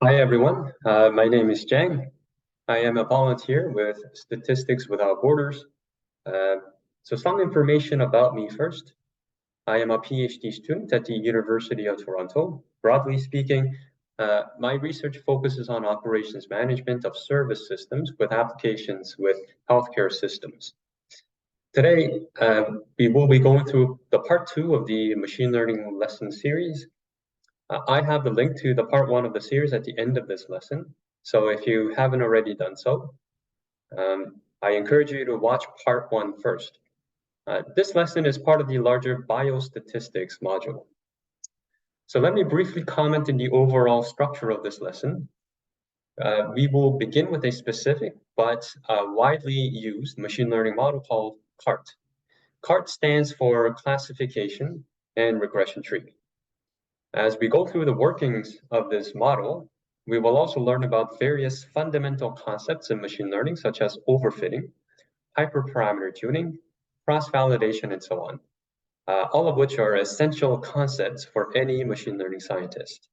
Hi, everyone. My name is Jang. I am a volunteer with Statistics Without Borders. Uh, so some information about me first. I am a PhD student at the University of Toronto. Broadly speaking, my research focuses on operations management of service systems with applications with healthcare systems. Today, we will be going through the part two of the machine learning lesson series. I have the link to the part one of the series at the end of this lesson. So if you haven't already done so, I encourage you to watch part one first. This lesson is part of the larger biostatistics module. So let me briefly comment on the overall structure of this lesson. We will begin with a specific but widely used machine learning model called CART. CART stands for Classification and Regression Tree. As we go through the workings of this model, we will also learn about various fundamental concepts in machine learning, such as overfitting, hyperparameter tuning, cross-validation, and so on, all of which are essential concepts for any machine learning scientist.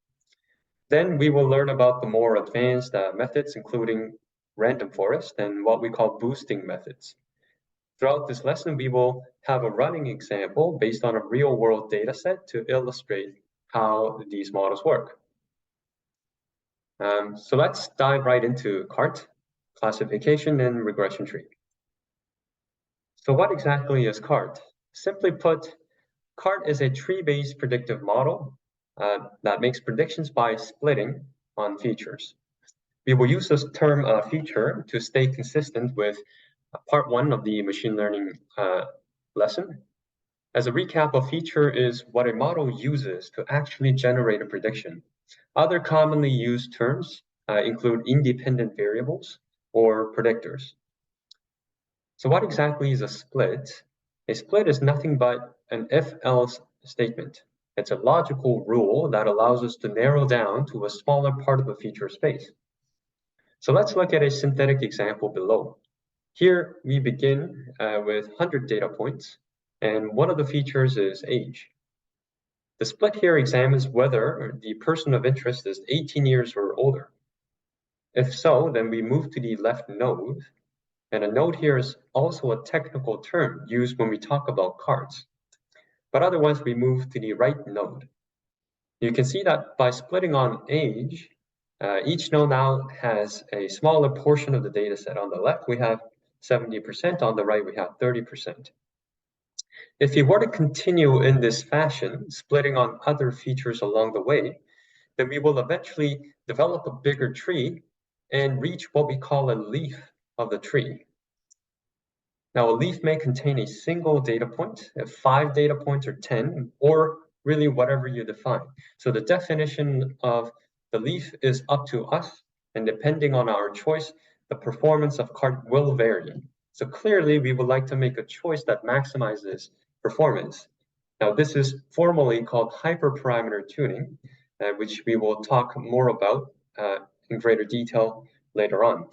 Then we will learn about the more advanced methods, including random forest and what we call boosting methods. Throughout this lesson, we will have a running example based on a real-world data set to illustrate how these models work. So let's dive right into CART, classification and regression tree. So what exactly is CART? Simply put, CART is a tree-based predictive model that makes predictions by splitting on features. We will use this term feature to stay consistent with part one of the machine learning lesson. As a recap, a feature is what a model uses to actually generate a prediction. Other commonly used terms include independent variables or predictors. So what exactly is a split? A split is nothing but an if-else statement. It's a logical rule that allows us to narrow down to a smaller part of a feature space. So let's look at a synthetic example below. Here we begin with 100 data points, and one of the features is age. The split here examines whether the person of interest is 18 years or older. If so, then we move to the left node, and a node here is also a technical term used when we talk about cards. But otherwise, we move to the right node. You can see that by splitting on age, each node now has a smaller portion of the data set. On the left, we have 70%. On the right, we have 30%. If you were to continue in this fashion, splitting on other features along the way, then we will eventually develop a bigger tree and reach what we call a leaf of the tree. Now, a leaf may contain a single data point, 5 data points or 10, or really whatever you define. So the definition of the leaf is up to us, and depending on our choice, the performance of CART will vary. So clearly, we would like to make a choice that maximizes performance. Now, this is formally called hyperparameter tuning, which we will talk more about in greater detail later on.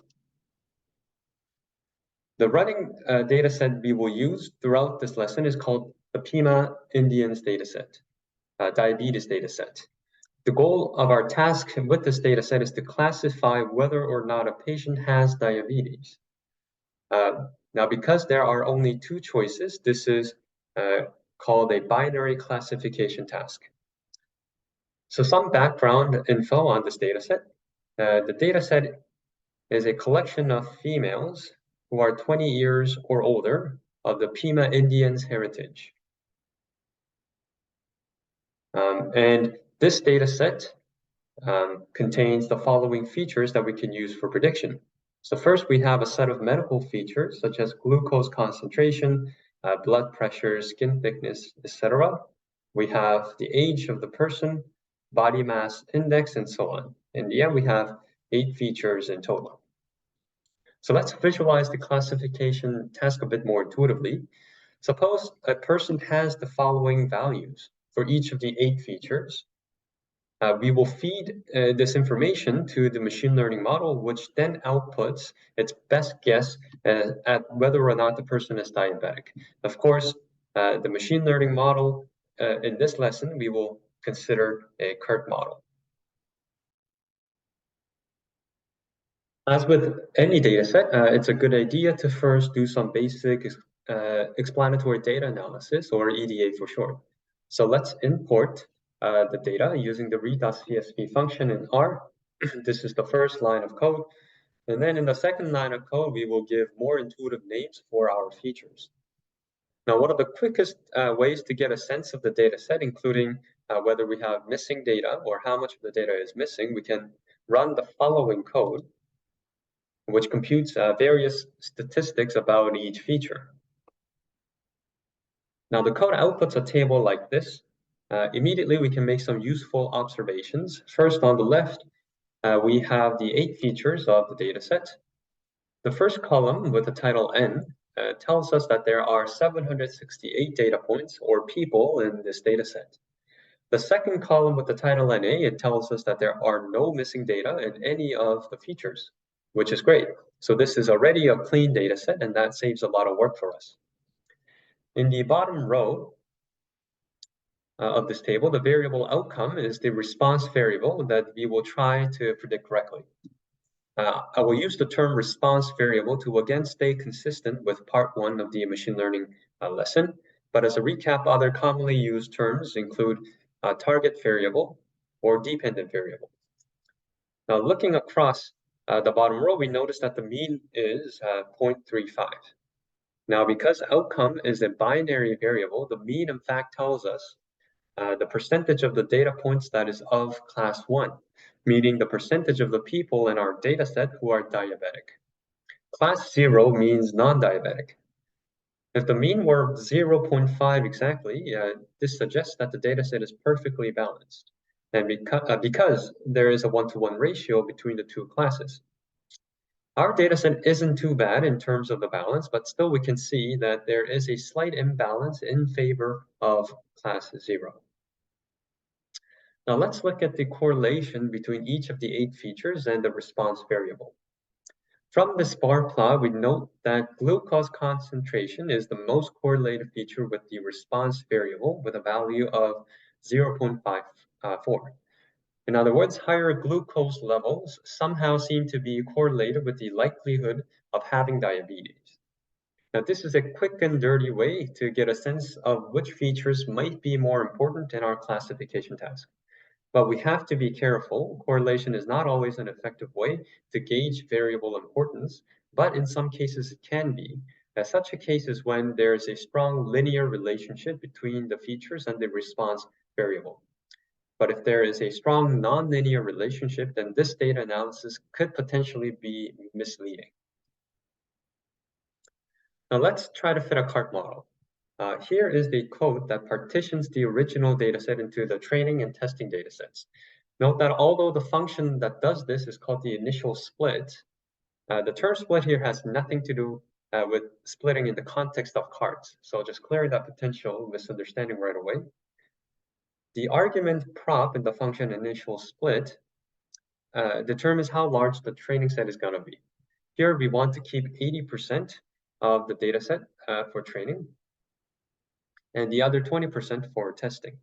The running data set we will use throughout this lesson is called the PIMA Indians dataset, diabetes dataset. The goal of our task with this dataset is to classify whether or not a patient has diabetes. Now, because there are only two choices, this is called a binary classification task. So some background info on this dataset. The dataset is a collection of females who are 20 years or older of the Pima Indians heritage. And this data set contains the following features that we can use for prediction. So first, we have a set of medical features such as glucose concentration, blood pressure, skin thickness, etc. We have the age of the person, body mass index, and so on. In the end, we have 8 features in total. So let's visualize the classification task a bit more intuitively. Suppose a person has the following values for each of the 8 features. We will feed this information to the machine learning model, which then outputs its best guess at whether or not the person is diabetic. Of course, the machine learning model in this lesson, we will consider a CART model. As with any data set, it's a good idea to first do some basic explanatory data analysis, or EDA for short. So let's import the data using the read.csv function in R. This is the first line of code. And then in the second line of code, we will give more intuitive names for our features. Now, one of the quickest ways to get a sense of the data set, including whether we have missing data or how much of the data is missing, we can run the following code, which computes various statistics about each feature. Now, the code outputs a table like this. Immediately, we can make some useful observations. First, on the left, we have the 8 features of the dataset. The first column with the title N tells us that there are 768 data points or people in this dataset. The second column with the title NA, it tells us that there are no missing data in any of the features, which is great. So this is already a clean data set, and that saves a lot of work for us. In the bottom row of this table, the variable outcome is the response variable that we will try to predict correctly. I will use the term response variable to again stay consistent with part 1 of the machine learning lesson. But as a recap, other commonly used terms include target variable or dependent variable. Now, looking across the bottom row, we notice that the mean is 0.35. Now, because outcome is a binary variable, the mean in fact tells us the percentage of the data points that is of class 1, meaning the percentage of the people in our data set who are diabetic. Class 0 means non-diabetic. If the mean were 0.5 exactly, this suggests that the data set is perfectly balanced, and because there is a one-to-one ratio between the two classes. Our data set isn't too bad in terms of the balance, but still we can see that there is a slight imbalance in favor of class 0. Now let's look at the correlation between each of the 8 features and the response variable. From this bar plot, we note that glucose concentration is the most correlated feature with the response variable with a value of 0.54. In other words, higher glucose levels somehow seem to be correlated with the likelihood of having diabetes. Now, this is a quick and dirty way to get a sense of which features might be more important in our classification task. But we have to be careful. Correlation is not always an effective way to gauge variable importance, but in some cases it can be. Such a case is when there is a strong linear relationship between the features and the response variable. But if there is a strong nonlinear relationship, then this data analysis could potentially be misleading. Now let's try to fit a cart model. Here is the code that partitions the original dataset into the training and testing datasets. Note that although the function that does this is called the initial split, the term split here has nothing to do with splitting in the context of carts. So just clear that potential misunderstanding right away. The argument prop in the function initial split determines how large the training set is going to be. Here we want to keep 80% of the dataset for training, and the other 20% for testing.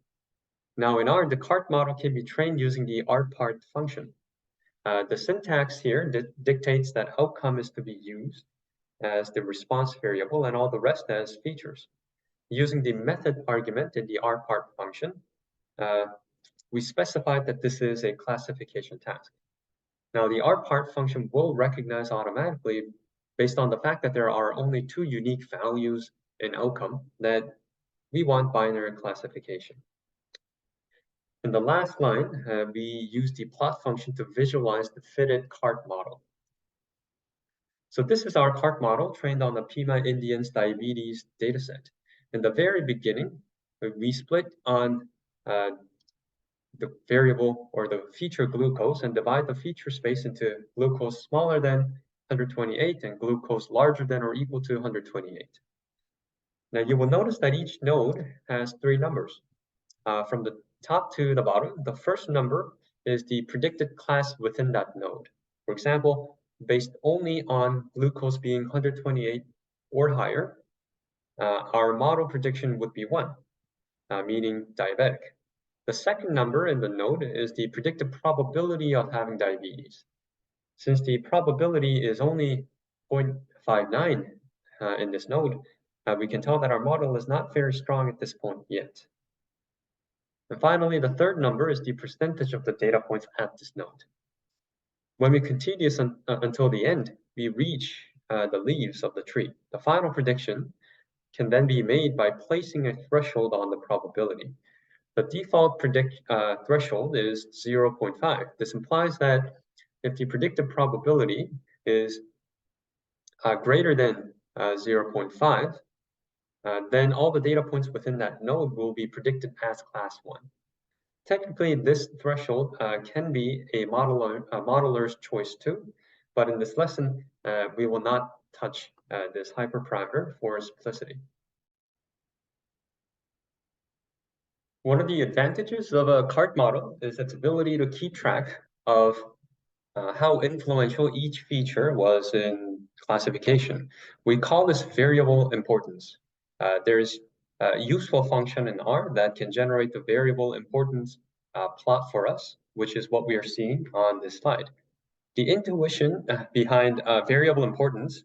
Now in R, the cart model can be trained using the rpart function. The syntax here dictates that outcome is to be used as the response variable and all the rest as features. Using the method argument in the rpart function, we specified that this is a classification task. Now the rpart function will recognize automatically based on the fact that there are only 2 unique values in outcome that we want binary classification. In the last line, we use the plot function to visualize the fitted cart model. So this is our cart model trained on the Pima Indians diabetes dataset. In the very beginning, we split on the variable or the feature glucose and divide the feature space into glucose smaller than 128 and glucose larger than or equal to 128. Now you will notice that each node has 3 numbers. From the top to the bottom, the first number is the predicted class within that node. For example, based only on glucose being 128 or higher, our model prediction would be 1, meaning diabetic. The second number in the node is the predicted probability of having diabetes. Since the probability is only 0.59 in this node, we can tell that our model is not very strong at this point yet. And finally, the third number is the percentage of the data points at this node. When we continue until the end, we reach the leaves of the tree. The final prediction can then be made by placing a threshold on the probability. The default threshold is 0.5. This implies that if the predicted probability is greater than 0.5, then all the data points within that node will be predicted as class 1. Technically, this threshold can be a modeler's choice too, but in this lesson, we will not touch this hyperparameter for simplicity. One of the advantages of a CART model is its ability to keep track of how influential each feature was in classification. We call this variable importance. There's a useful function in R that can generate the variable importance plot for us, which is what we are seeing on this slide. The intuition behind variable importance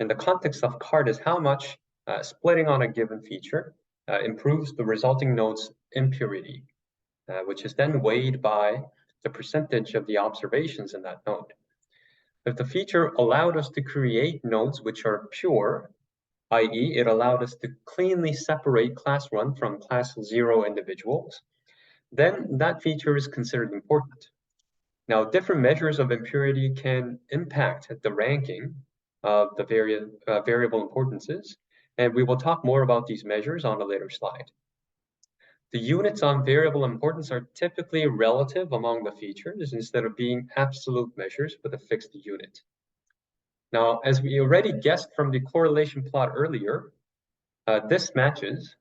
in the context of CART is how much splitting on a given feature improves the resulting node's impurity, which is then weighed by the percentage of the observations in that node. If the feature allowed us to create nodes which are pure, i.e. it allowed us to cleanly separate class 1 from class 0 individuals, then that feature is considered important. Now, different measures of impurity can impact the ranking of the variable importances, and we will talk more about these measures on a later slide. The units on variable importance are typically relative among the features instead of being absolute measures with a fixed unit. Now, as we already guessed from the correlation plot earlier, this matches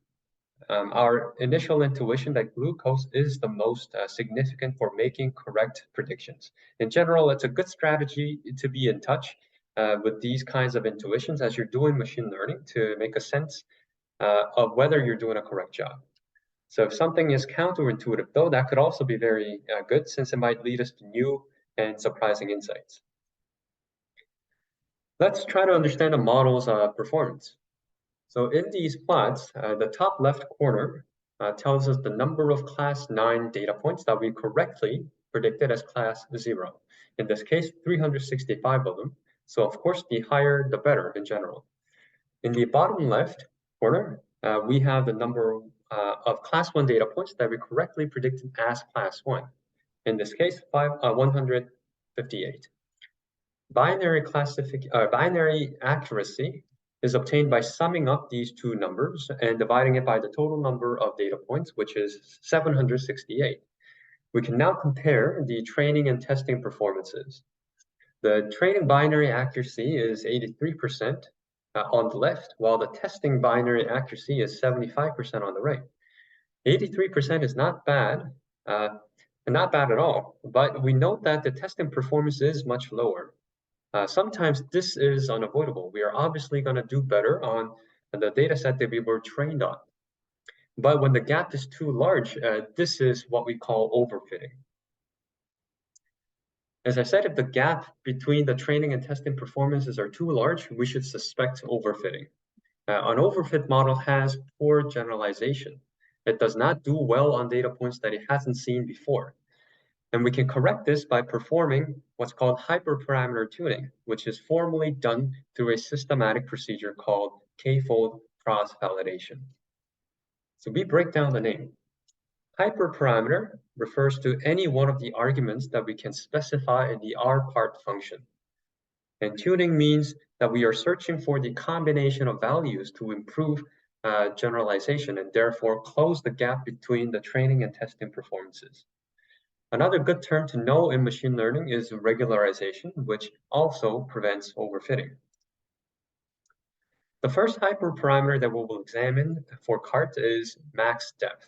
our initial intuition that glucose is the most significant for making correct predictions. In general, it's a good strategy to be in touch with these kinds of intuitions as you're doing machine learning to make a sense of whether you're doing a correct job. So if something is counterintuitive, though, that could also be very good since it might lead us to new and surprising insights. Let's try to understand a model's performance. So in these plots, the top left corner tells us the number of class 9 data points that we correctly predicted as class 0. In this case, 365 of them. So of course, the higher, the better in general. In the bottom left corner, we have the number of class 1 data points that we correctly predicted as class 1. In this case, 158. Binary accuracy is obtained by summing up these two numbers and dividing it by the total number of data points, which is 768. We can now compare the training and testing performances. The training binary accuracy is 83% on the left, while the testing binary accuracy is 75% on the right. 83% is not bad, not bad at all, but we note that the testing performance is much lower. Sometimes this is unavoidable. We are obviously going to do better on the data set that we were trained on. But when the gap is too large, this is what we call overfitting. As I said, if the gap between the training and testing performances are too large, we should suspect overfitting. An overfit model has poor generalization. It does not do well on data points that it hasn't seen before. And we can correct this by performing what's called hyperparameter tuning, which is formally done through a systematic procedure called k-fold cross-validation. So we break down the name. Hyperparameter refers to any one of the arguments that we can specify in the R-part function. And tuning means that we are searching for the combination of values to improve generalization and therefore close the gap between the training and testing performances. Another good term to know in machine learning is regularization, which also prevents overfitting. The first hyperparameter that we will examine for CART is max depth.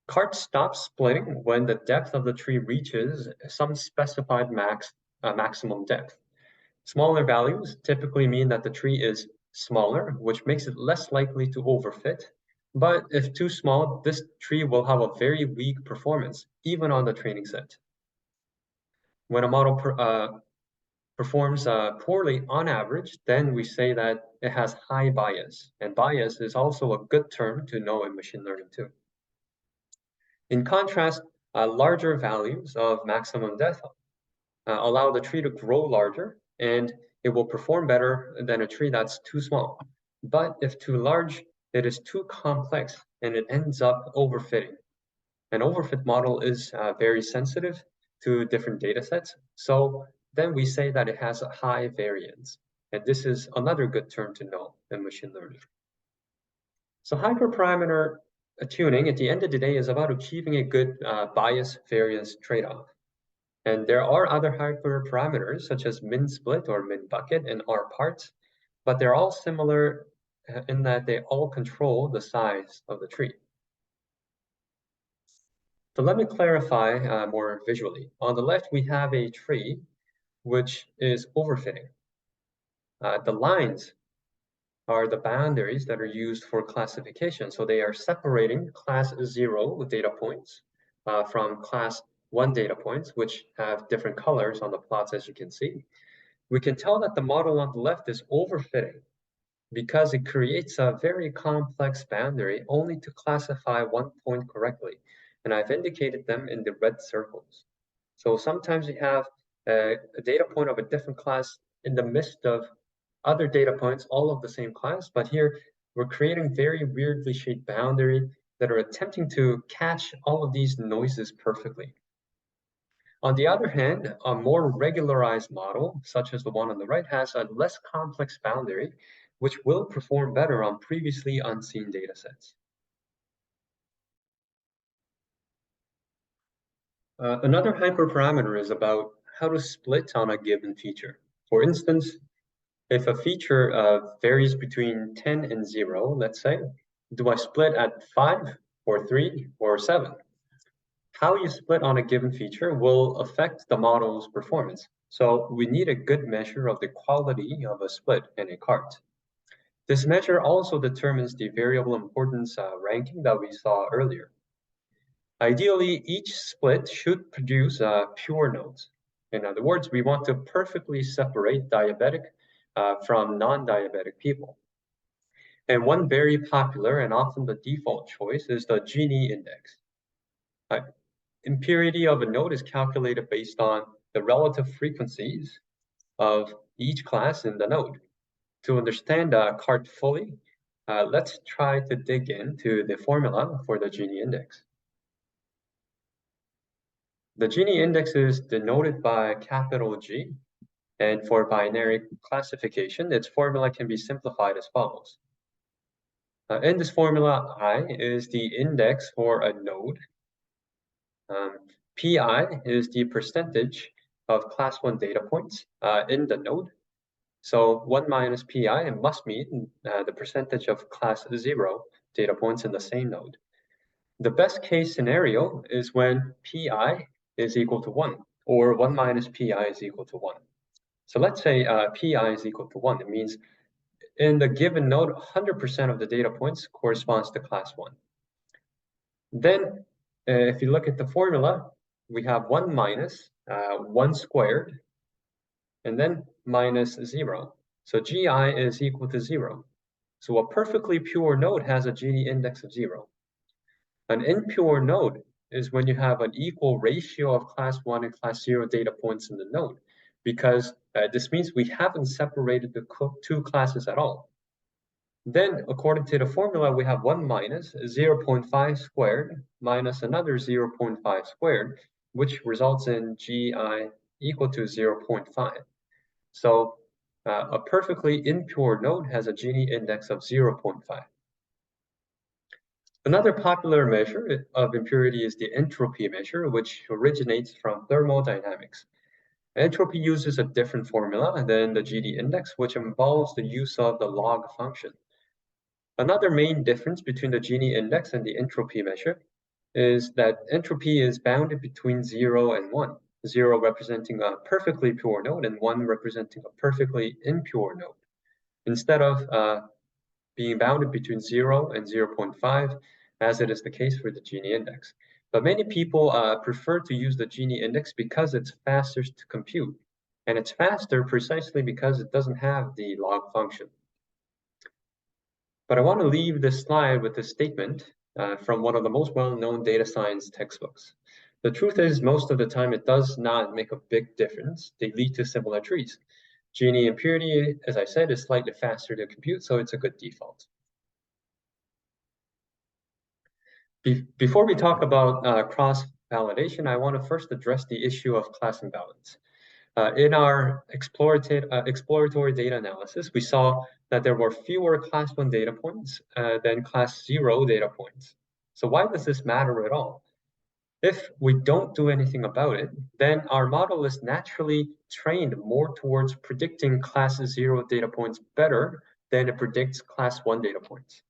CART stops splitting when the depth of the tree reaches some specified maximum depth. Smaller values typically mean that the tree is smaller, which makes it less likely to overfit. But if too small, this tree will have a very weak performance, even on the training set. When a model performs poorly on average, then we say that it has high bias. And bias is also a good term to know in machine learning too. In contrast, larger values of maximum depth allow the tree to grow larger, and it will perform better than a tree that's too small. But if too large, it is too complex and it ends up overfitting. An overfit model is very sensitive to different data sets. So then we say that it has a high variance. And this is another good term to know in machine learning. So hyperparameter tuning at the end of the day is about achieving a good bias variance trade-off. And there are other hyperparameters such as min split or min bucket and R parts, but they're all similar in that they all control the size of the tree. So let me clarify more visually. On the left, we have a tree which is overfitting. The lines are the boundaries that are used for classification. So they are separating class 0 data points from class 1 data points, which have different colors on the plots, as you can see. We can tell that the model on the left is overfitting because it creates a very complex boundary only to classify one point correctly. And I've indicated them in the red circles. So sometimes you have a data point of a different class in the midst of other data points, all of the same class, but here we're creating very weirdly shaped boundary that are attempting to catch all of these noises perfectly. On the other hand, a more regularized model, such as the one on the right, has a less complex boundary, which will perform better on previously unseen data sets. Another hyperparameter is about how to split on a given feature. For instance, if a feature varies between 10 and 0, let's say, do I split at 5 or 3 or 7? How you split on a given feature will affect the model's performance. So we need a good measure of the quality of a split in a cart. This measure also determines the variable importance ranking that we saw earlier. Ideally, each split should produce pure nodes. In other words, we want to perfectly separate diabetic from non-diabetic people. And one very popular and often the default choice is the Gini index. Impurity of a node is calculated based on the relative frequencies of each class in the node. To understand CART fully, let's try to dig into the formula for the Gini index. The Gini index is denoted by capital G, and for binary classification, its formula can be simplified as follows. In this formula, I is the index for a node. Pi is the percentage of class 1 data points in the node. So 1 minus Pi must mean the percentage of class 0 data points in the same node. The best case scenario is when Pi is equal to 1, or 1 minus Pi is equal to 1. So let's say Pi is equal to 1. It means in the given node, 100% of the data points corresponds to class 1. Then, if you look at the formula, we have 1 minus 1 squared, and then minus 0. So Gi is equal to 0. So a perfectly pure node has a Gini index of 0. An impure node is when you have an equal ratio of class 1 and class 0 data points in the node, because this means we haven't separated the two classes at all. Then, according to the formula, we have 1 minus 0.5 squared minus another 0.5 squared, which results in Gi equal to 0.5. So a perfectly impure node has a Gini index of 0.5. Another popular measure of impurity is the entropy measure, which originates from thermodynamics. Entropy uses a different formula than the Gini index, which involves the use of the log function. Another main difference between the Gini index and the entropy measure is that entropy is bounded between 0 and 1, 0 representing a perfectly pure node and 1 representing a perfectly impure node, instead of being bounded between 0 and 0.5, as it is the case for the Gini index. But many people prefer to use the Gini index because it's faster to compute. And it's faster precisely because it doesn't have the log function. But I want to leave this slide with this statement from one of the most well-known data science textbooks. The truth is, most of the time, it does not make a big difference. They lead to similar trees. Gini impurity, as I said, is slightly faster to compute, so it's a good default. Before we talk about cross-validation, I want to first address the issue of class imbalance. In our exploratory data analysis, we saw that there were fewer class 1 data points than class 0 data points. So why does this matter at all? If we don't do anything about it, then our model is naturally trained more towards predicting class 0 data points better than it predicts class 1 data points.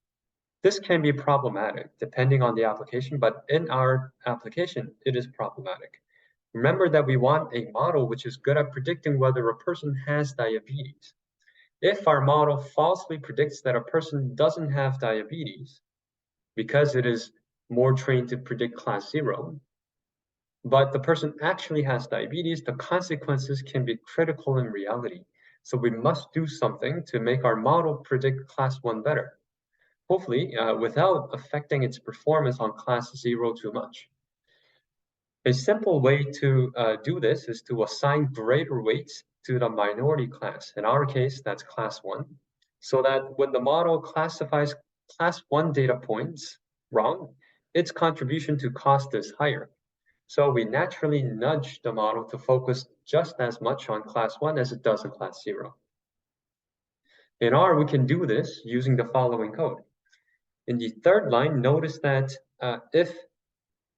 This can be problematic depending on the application, but in our application, it is problematic. Remember that we want a model which is good at predicting whether a person has diabetes. If our model falsely predicts that a person doesn't have diabetes because it is more trained to predict class 0, but the person actually has diabetes, the consequences can be critical in reality. So we must do something to make our model predict class 1 better, hopefully without affecting its performance on class 0 too much. A simple way to do this is to assign greater weights to the minority class. In our case, that's class 1, so that when the model classifies class 1 data points wrong, its contribution to cost is higher. So we naturally nudge the model to focus just as much on class 1 as it does in class 0. In R, we can do this using the following code. In the third line, notice that if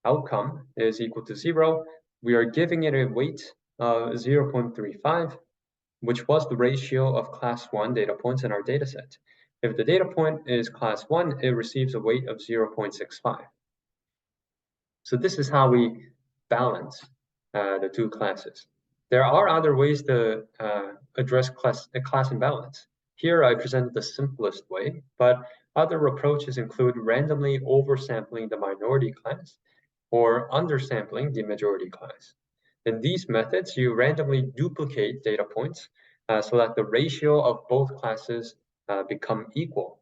outcome is equal to 0, we are giving it a weight of 0.35, which was the ratio of class 1 data points in our data set. If the data point is class 1, it receives a weight of 0.65. So this is how we balance the two classes. There are other ways to address class imbalance. Here I presented the simplest way, but other approaches include randomly oversampling the minority class or undersampling the majority class. In these methods, you randomly duplicate data points so that the ratio of both classes become equal.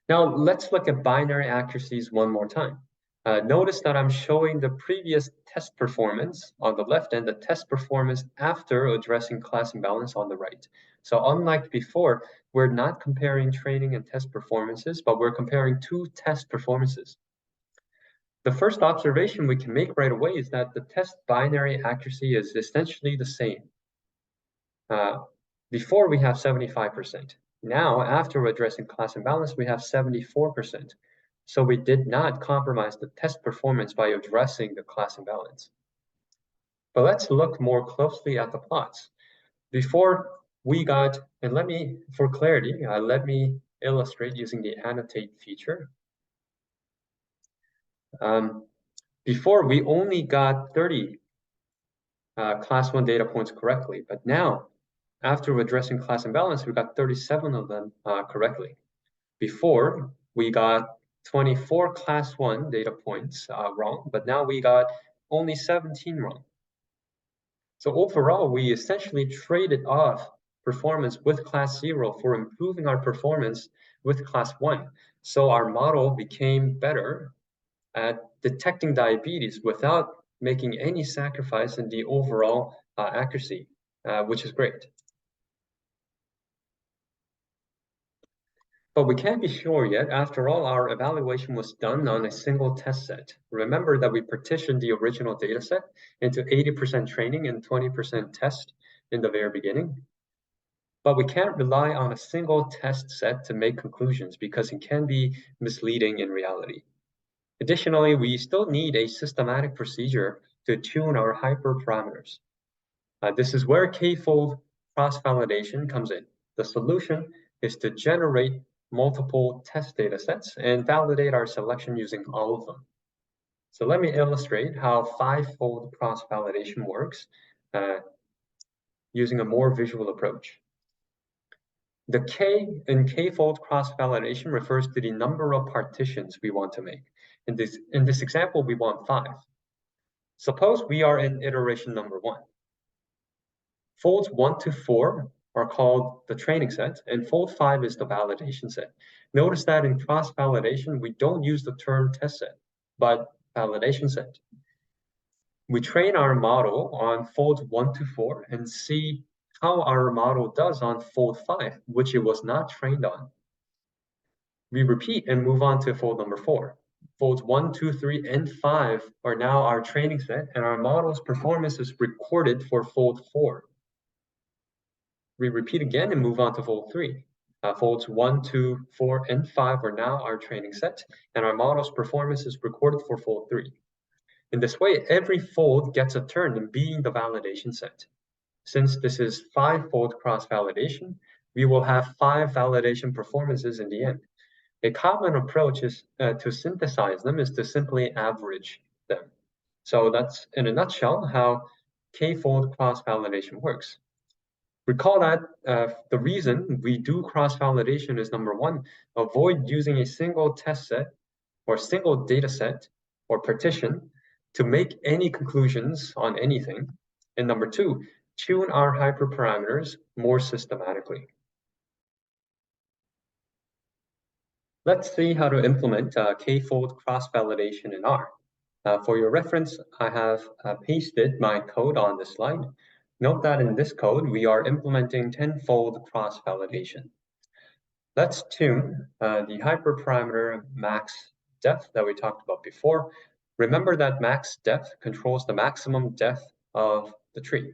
Now let's look at binary accuracies one more time. Notice that I'm showing the previous test performance on the left and the test performance after addressing class imbalance on the right. So unlike before, we're not comparing training and test performances, but we're comparing two test performances. The first observation we can make right away is that the test binary accuracy is essentially the same. Before we have 75%. Now, after addressing class imbalance, we have 74%. So we did not compromise the test performance by addressing the class imbalance. But let's look more closely at the plots. Before we got, and for clarity, let me illustrate using the annotate feature. Before, we only got 30 class 1 data points correctly, but now, after addressing class imbalance, we got 37 of them correctly. Before, we got 24 class 1 data points wrong, but now we got only 17 wrong. So overall, we essentially traded off performance with class 0 for improving our performance with class 1. So our model became better at detecting diabetes without making any sacrifice in the overall accuracy, which is great. But we can't be sure yet. After all, our evaluation was done on a single test set. Remember that we partitioned the original data set into 80% training and 20% test in the very beginning. But we can't rely on a single test set to make conclusions because it can be misleading in reality. Additionally, we still need a systematic procedure to tune our hyperparameters. This is where k-fold cross-validation comes in. The solution is to generate multiple test data sets and validate our selection using all of them. So let me illustrate how 5-fold cross-validation works using a more visual approach. The K in K-fold cross-validation refers to the number of partitions we want to make. In this example, we want 5. Suppose we are in iteration number 1. Folds 1 to 4 are called the training set, and fold 5 is the validation set. Notice that in cross-validation, we don't use the term test set, but validation set. We train our model on folds 1 to 4 and see how our model does on fold 5, which it was not trained on. We repeat and move on to fold number 4. Folds 1, 2, 3, and 5 are now our training set, and our model's performance is recorded for fold 4. We repeat again and move on to fold 3. Folds 1, 2, 4, and 5 are now our training set, and our model's performance is recorded for fold 3. In this way, every fold gets a turn in being the validation set. Since this is 5-fold cross-validation, we will have 5 validation performances in the end. A common approach is to synthesize them is to simply average them. So that's, in a nutshell, how K-fold cross-validation works. Recall that the reason we do cross-validation is, number 1, avoid using a single test set or single data set or partition to make any conclusions on anything. And number 2, tune our hyperparameters more systematically. Let's see how to implement K-fold cross-validation in R. For your reference, I have pasted my code on this slide. Note that in this code, we are implementing 10-fold cross-validation. Let's tune the hyperparameter max depth that we talked about before. Remember that max depth controls the maximum depth of the tree.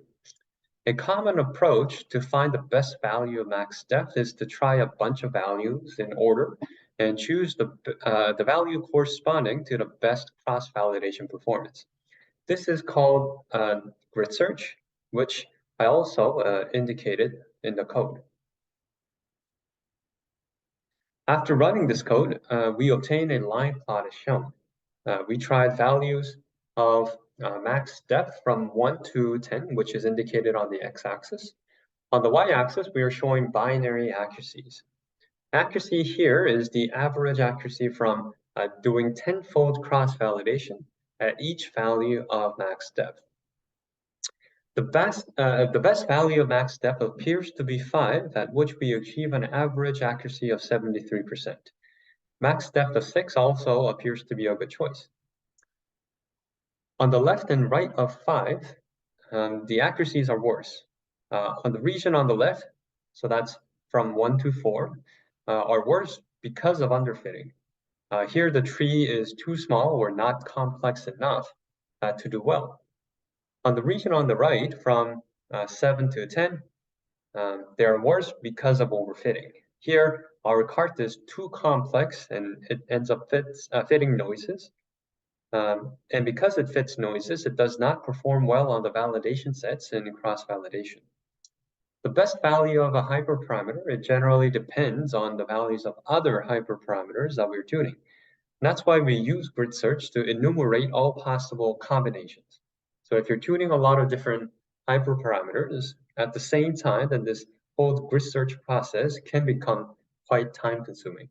A common approach to find the best value of max depth is to try a bunch of values in order and choose the value corresponding to the best cross-validation performance. This is called grid search, which I also indicated in the code. After running this code, we obtain a line plot as shown. We tried values of max depth from 1 to 10, which is indicated on the x-axis. On the y-axis, we are showing binary accuracies. Accuracy here is the average accuracy from doing 10-fold cross-validation at each value of max depth. The best value of max depth appears to be 5, at which we achieve an average accuracy of 73%. Max depth of 6 also appears to be a good choice. On the left and right of 5, the accuracies are worse. On the region on the left, so that's from 1 to 4, are worse because of underfitting. Here the tree is too small or not complex enough to do well. On the region on the right, from 7 to 10, they are worse because of overfitting. Here, our cart is too complex and it ends up fitting noises. And because it fits noises, it does not perform well on the validation sets in cross-validation. The best value of a hyperparameter, it generally depends on the values of other hyperparameters that we're tuning. And that's why we use grid search to enumerate all possible combinations. So if you're tuning a lot of different hyperparameters at the same time, then this whole grid search process can become quite time-consuming.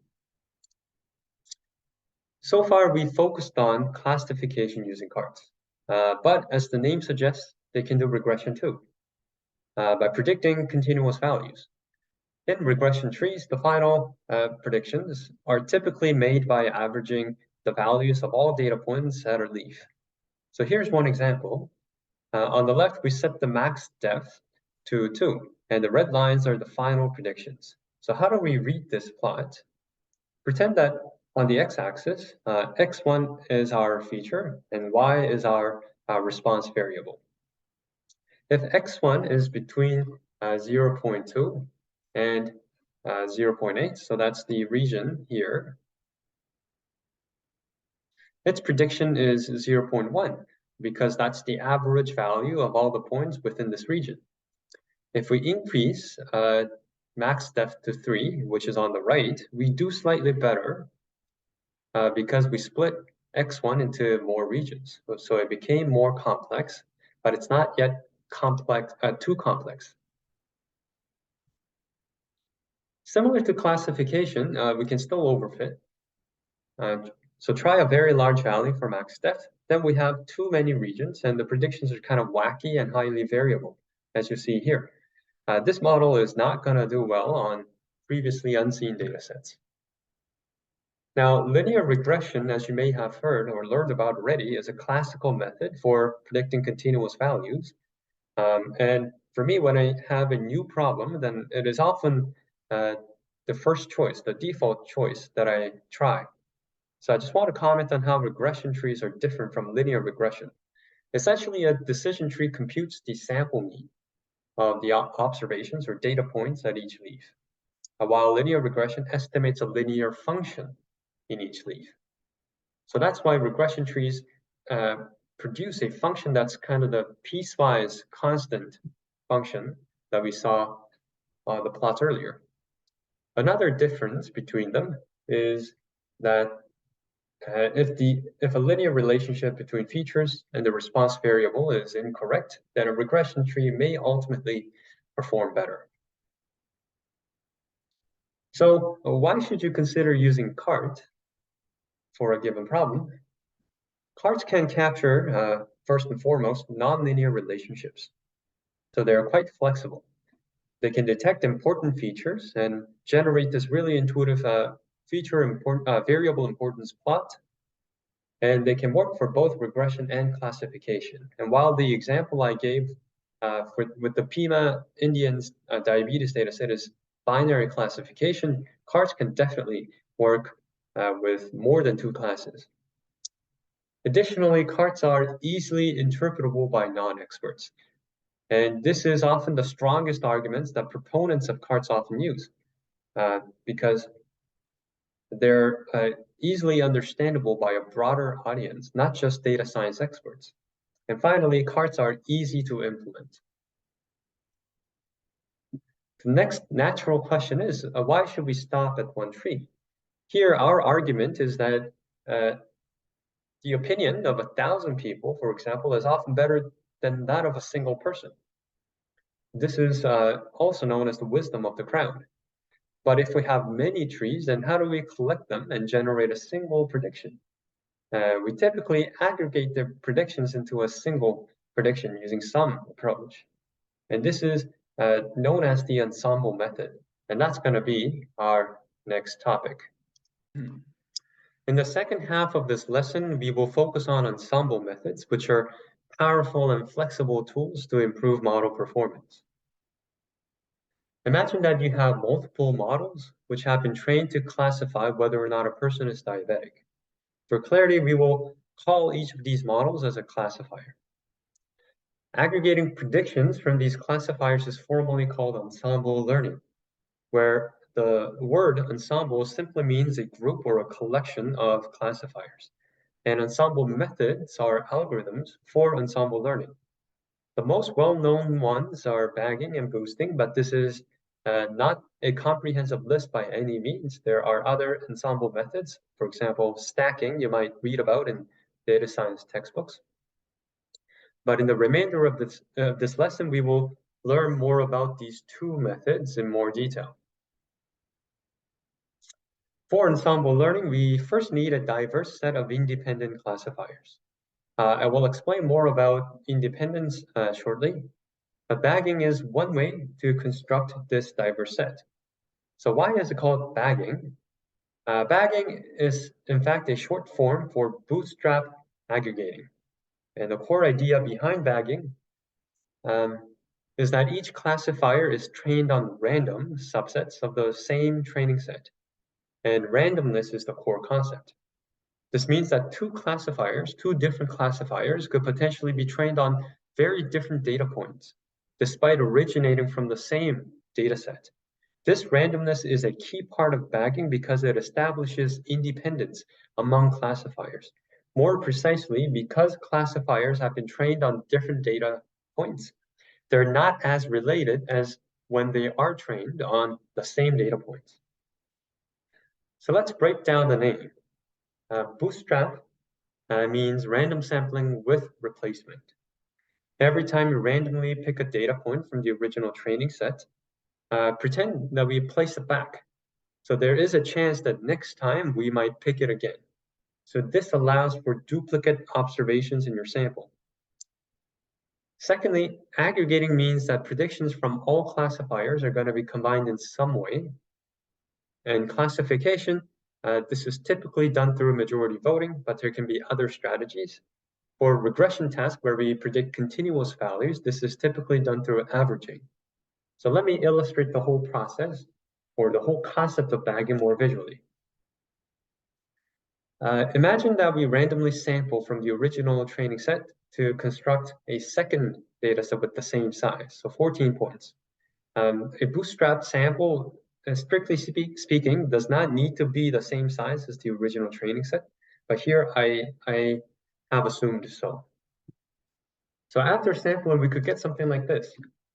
So far, we focused on classification using carts. But as the name suggests, they can do regression too, by predicting continuous values. In regression trees, the final predictions are typically made by averaging the values of all data points at a leaf. So here's one example. On the left, we set the max depth to 2, and the red lines are the final predictions. So how do we read this plot? Pretend that on the x-axis, x1 is our feature, and y is our response variable. If x1 is between 0.2 and 0.8, so that's the region here, its prediction is 0.1, because that's the average value of all the points within this region. If we increase max depth to 3, which is on the right, we do slightly better because we split x1 into more regions. So it became more complex, but it's not yet complex, too complex. Similar to classification, we can still overfit. So try a very large valley for max depth. Then we have too many regions, and the predictions are kind of wacky and highly variable, as you see here. This model is not going to do well on previously unseen data sets. Now, linear regression, as you may have heard or learned about already, is a classical method for predicting continuous values. And for me, when I have a new problem, then it is often the first choice, the default choice that I try. So I just want to comment on how regression trees are different from linear regression. Essentially, a decision tree computes the sample mean of the observations or data points at each leaf, while linear regression estimates a linear function in each leaf. So that's why regression trees produce a function that's kind of the piecewise constant function that we saw on the plots earlier. Another difference between them is that if a linear relationship between features and the response variable is incorrect, then a regression tree may ultimately perform better. So why should you consider using CART for a given problem? CARTs can capture, first and foremost, nonlinear relationships. So they're quite flexible. They can detect important features and generate this really intuitive variable importance plot. And they can work for both regression and classification. And while the example I gave with the Pima Indians diabetes data set is binary classification, CARTs can definitely work with more than two classes. Additionally, CARTs are easily interpretable by non-experts. And this is often the strongest arguments that proponents of CARTs often use because they're easily understandable by a broader audience, not just data science experts. And finally, CARTs are easy to implement. The next natural question is, why should we stop at one tree? Here, our argument is that the opinion of 1,000 people, for example, is often better than that of a single person. This is also known as the wisdom of the crowd. But if we have many trees, then how do we collect them and generate a single prediction? We typically aggregate the predictions into a single prediction using some approach. And this is known as the ensemble method. And that's going to be our next topic. In the second half of this lesson, we will focus on ensemble methods, which are powerful and flexible tools to improve model performance. Imagine that you have multiple models which have been trained to classify whether or not a person is diabetic. For clarity, we will call each of these models as a classifier. Aggregating predictions from these classifiers is formally called ensemble learning, where the word ensemble simply means a group or a collection of classifiers. And ensemble methods are algorithms for ensemble learning. The most well-known ones are bagging and boosting, but this is not a comprehensive list by any means. There are other ensemble methods, for example, stacking you might read about in data science textbooks. But in the remainder of this lesson, we will learn more about these two methods in more detail. For ensemble learning, we first need a diverse set of independent classifiers. I will explain more about independence shortly, but bagging is one way to construct this diverse set. So why is it called bagging? Bagging is, in fact, a short form for bootstrap aggregating. And the core idea behind bagging is that each classifier is trained on random subsets of the same training set. And randomness is the core concept. This means that two different classifiers could potentially be trained on very different data points, despite originating from the same data set. This randomness is a key part of bagging because it establishes independence among classifiers. More precisely, because classifiers have been trained on different data points, they're not as related as when they are trained on the same data points. So let's break down the name. Bootstrap means random sampling with replacement. Every time you randomly pick a data point from the original training set, pretend that we place it back. So there is a chance that next time we might pick it again. So this allows for duplicate observations in your sample. Secondly, aggregating means that predictions from all classifiers are going to be combined in some way. And classification, this is typically done through majority voting, but there can be other strategies. For regression tasks where we predict continuous values, this is typically done through averaging. So let me illustrate the whole process or the whole concept of bagging more visually. Imagine that we randomly sample from the original training set to construct a second data set with the same size, so 14 points. A bootstrap sample, strictly speaking, does not need to be the same size as the original training set, but here I have assumed so. So after sampling, we could get something like this.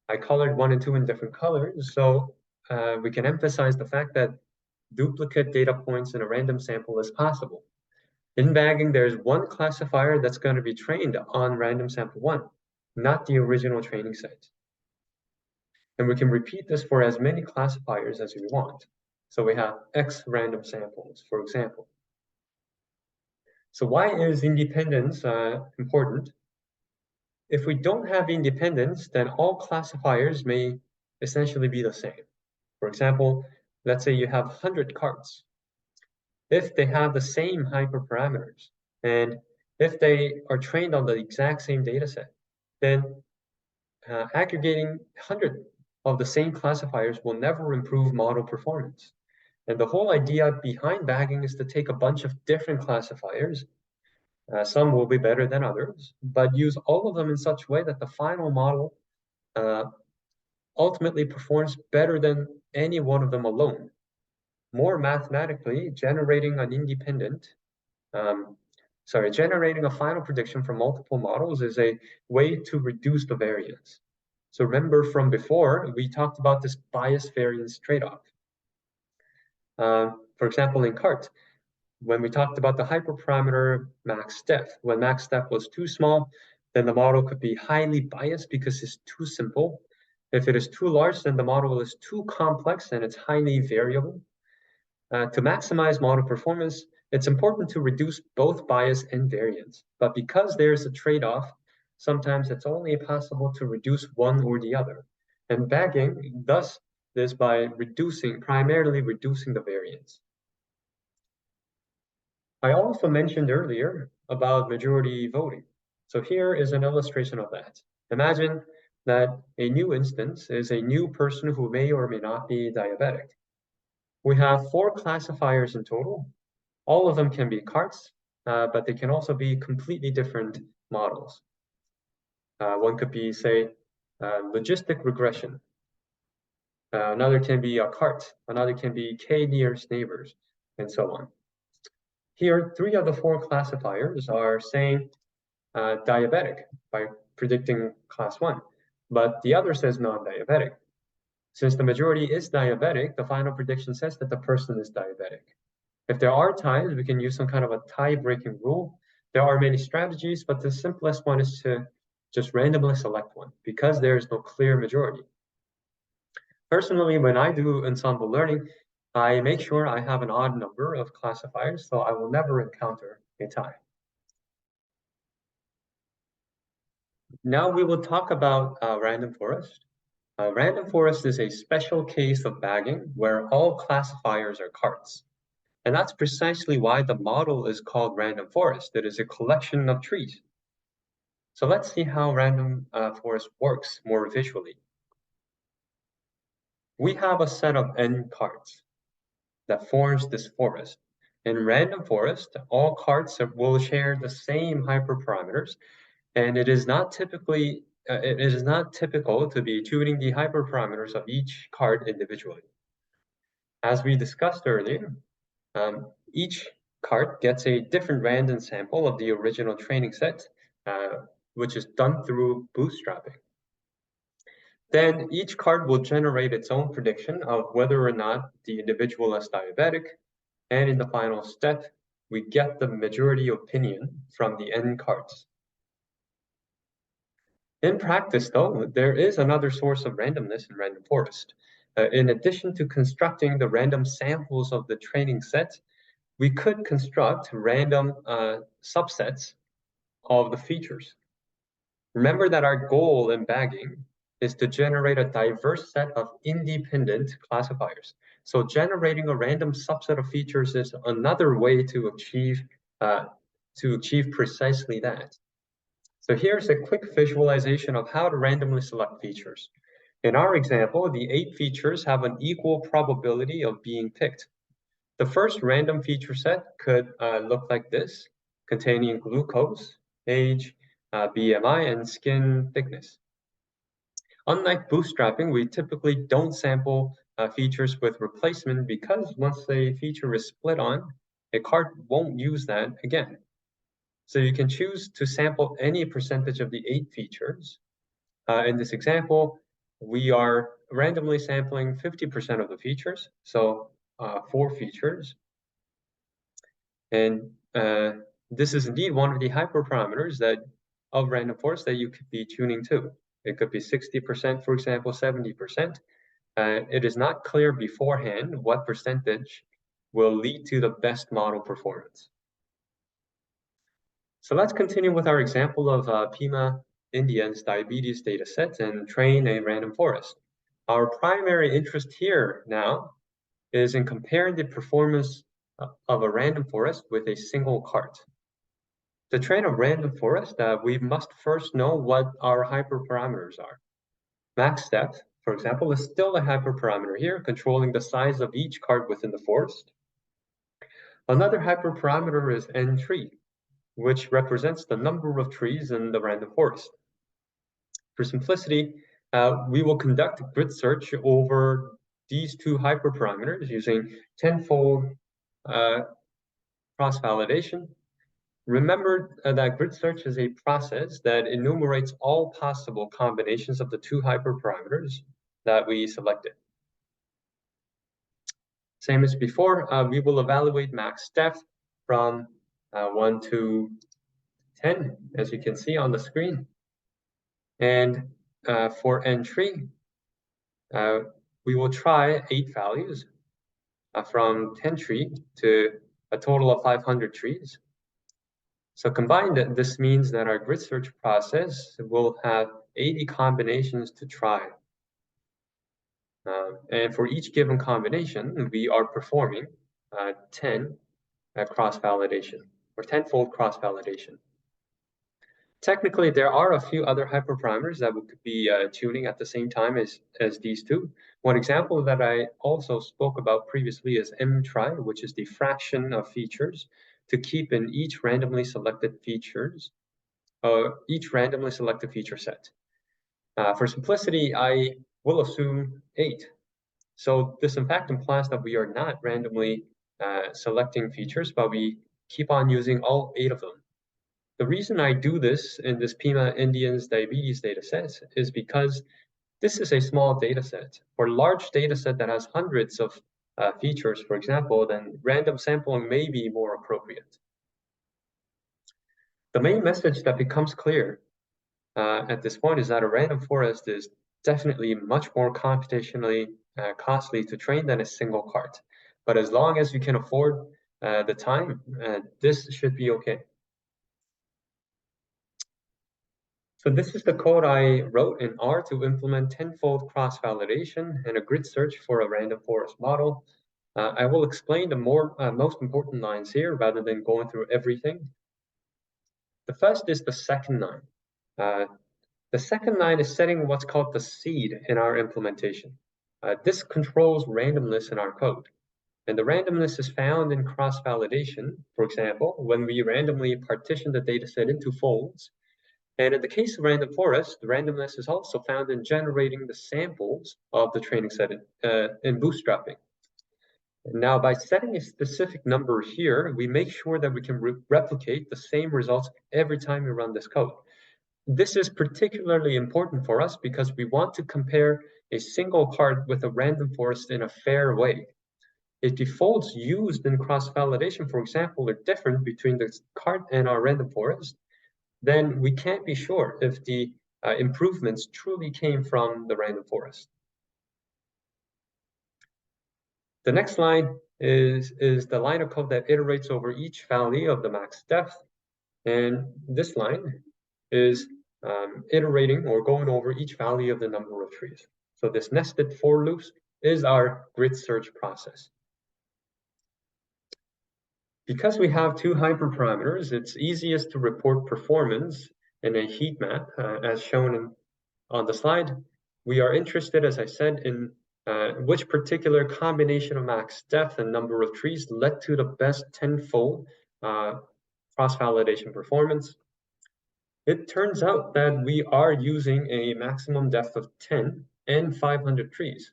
I colored 1 and 2 in different colors, so we can emphasize the fact that duplicate data points in a random sample is possible. In bagging, there's one classifier that's going to be trained on random sample 1, not the original training set. And we can repeat this for as many classifiers as we want. So we have X random samples, for example. So why is independence important? If we don't have independence, then all classifiers may essentially be the same. For example, let's say you have 100 cards. If they have the same hyperparameters, and if they are trained on the exact same data set, then aggregating 100 of the same classifiers will never improve model performance. And the whole idea behind bagging is to take a bunch of different classifiers. Some will be better than others, but use all of them in such a way that the final model ultimately performs better than any one of them alone. More mathematically, generating a final prediction from multiple models is a way to reduce the variance. So remember from before, we talked about this bias variance trade-off. For example, in CART, when we talked about the hyperparameter max depth, when max depth was too small, then the model could be highly biased because it's too simple. If it is too large, then the model is too complex and it's highly variable. To maximize model performance, it's important to reduce both bias and variance. But because there's a trade-off, sometimes it's only possible to reduce one or the other. And bagging does this by primarily reducing the variance. I also mentioned earlier about majority voting. So here is an illustration of that. Imagine that a new instance is a new person who may or may not be diabetic. We have 4 classifiers in total. All of them can be carts, but they can also be completely different models. One could be, say, logistic regression. Another can be a cart. Another can be k nearest neighbors, and so on. Here, 3 of the 4 classifiers are saying diabetic by predicting class 1, but the other says non-diabetic. Since the majority is diabetic, the final prediction says that the person is diabetic. If there are ties, we can use some kind of a tie-breaking rule. There are many strategies, but the simplest one is to just randomly select one because there is no clear majority. Personally, when I do ensemble learning, I make sure I have an odd number of classifiers, so I will never encounter a tie. Now we will talk about random forest. Random forest is a special case of bagging where all classifiers are carts. And that's precisely why the model is called random forest. It is a collection of trees. So let's see how random forest works more visually. We have a set of n carts that forms this forest. In random forest, all carts will share the same hyperparameters, and it is not typical to be tuning the hyperparameters of each cart individually. As we discussed earlier, each cart gets a different random sample of the original training set, which is done through bootstrapping. Then each card will generate its own prediction of whether or not the individual is diabetic. And in the final step, we get the majority opinion from the n cards. In practice, though, there is another source of randomness in random forest. In addition to constructing the random samples of the training set, we could construct random subsets of the features. Remember that our goal in bagging is to generate a diverse set of independent classifiers. So generating a random subset of features is another way to achieve precisely that. So here's a quick visualization of how to randomly select features. In our example, the 8 features have an equal probability of being picked. The first random feature set could look like this, containing glucose, age, BMI, and skin thickness. Unlike bootstrapping, we typically don't sample features with replacement because once a feature is split on, a cart won't use that again. So you can choose to sample any percentage of the 8 features. In this example, we are randomly sampling 50% of the features, so 4 features. And this is indeed one of the hyperparameters of random forest that you could be tuning to. It could be 60%, for example, 70%. It is not clear beforehand what percentage will lead to the best model performance. So let's continue with our example of Pima Indians diabetes dataset and train a random forest. Our primary interest here now is in comparing the performance of a random forest with a single cart. To train a random forest, we must first know what our hyperparameters are. Max depth, for example, is still a hyperparameter here, controlling the size of each cart within the forest. Another hyperparameter is n tree, which represents the number of trees in the random forest. For simplicity, we will conduct a grid search over these 2 hyperparameters using tenfold cross-validation. Remember that grid search is a process that enumerates all possible combinations of the 2 hyperparameters that we selected. Same as before, we will evaluate max depth from 1 to 10, as you can see on the screen. And for entry, we will try 8 values from 10 tree to a total of 500 trees. So combined, this means that our grid search process will have 80 combinations to try. And for each given combination, we are performing 10 cross-validation or tenfold cross-validation. Technically, there are a few other hyperparameters that we could be tuning at the same time as these 2. One example that I also spoke about previously is m-try, which is the fraction of features to keep in each randomly selected feature set. For simplicity, I will assume 8. So this in fact implies that we are not randomly selecting features, but we keep on using all 8 of them. The reason I do this in this Pima Indians diabetes dataset is because this is a small dataset. For a large dataset that has hundreds of features, for example, then random sampling may be more appropriate. The main message that becomes clear at this point is that a random forest is definitely much more computationally costly to train than a single cart. But as long as you can afford the time, this should be okay. So this is the code I wrote in R to implement tenfold cross-validation and a grid search for a random forest model. I will explain the most important lines here rather than going through everything. The first is the second line. The second line is setting what's called the seed in our implementation. This controls randomness in our code. And the randomness is found in cross-validation, for example, when we randomly partition the dataset into folds. And in the case of random forest, the randomness is also found in generating the samples of the training set in bootstrapping. Now, by setting a specific number here, we make sure that we can replicate the same results every time we run this code. This is particularly important for us because we want to compare a single card with a random forest in a fair way. If the folds used in cross-validation, for example, are different between the card and our random forest, then we can't be sure if the improvements truly came from the random forest. The next line is the line of code that iterates over each value of the max depth. And this line is iterating or going over each value of the number of trees. So this nested for loops is our grid search process. Because we have two hyperparameters, it's easiest to report performance in a heat map, as shown on the slide. We are interested, as I said, in which particular combination of max depth and number of trees led to the best tenfold cross-validation performance. It turns out that we are using a maximum depth of 10 and 500 trees,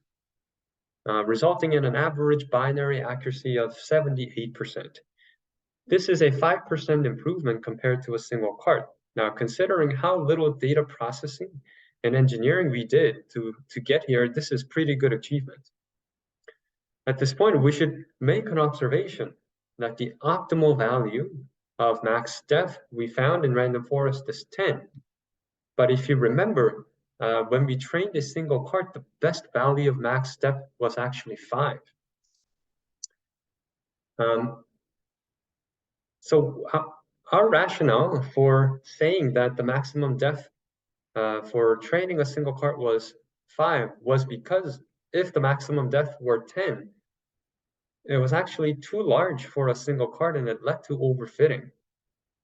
resulting in an average binary accuracy of 78%. This is a 5% improvement compared to a single cart. Now, considering how little data processing and engineering we did to get here, this is pretty good achievement. At this point, we should make an observation that the optimal value of max depth we found in random forest is 10. But if you remember, when we trained a single cart, the best value of max depth was actually 5. So our rationale for saying that the maximum depth for training a single cart was 5 was because if the maximum depth were 10, it was actually too large for a single cart and it led to overfitting.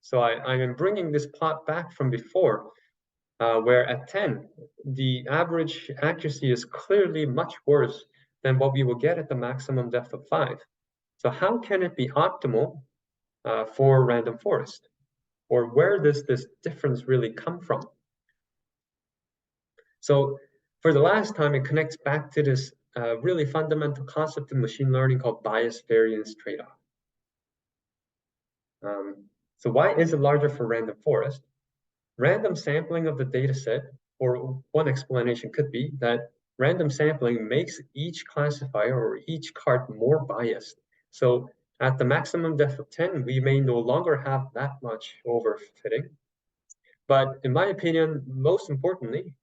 So I am bringing this plot back from before, where at 10, the average accuracy is clearly much worse than what we will get at the maximum depth of 5. So how can it be optimal for random forest? Or where does this difference really come from? So for the last time, it connects back to this really fundamental concept in machine learning called bias variance trade-off. So why is it larger for random forest? Random sampling of the data set, or one explanation could be that random sampling makes each classifier or each cart more biased. So at the maximum depth of 10, we may no longer have that much overfitting. But in my opinion, most importantly,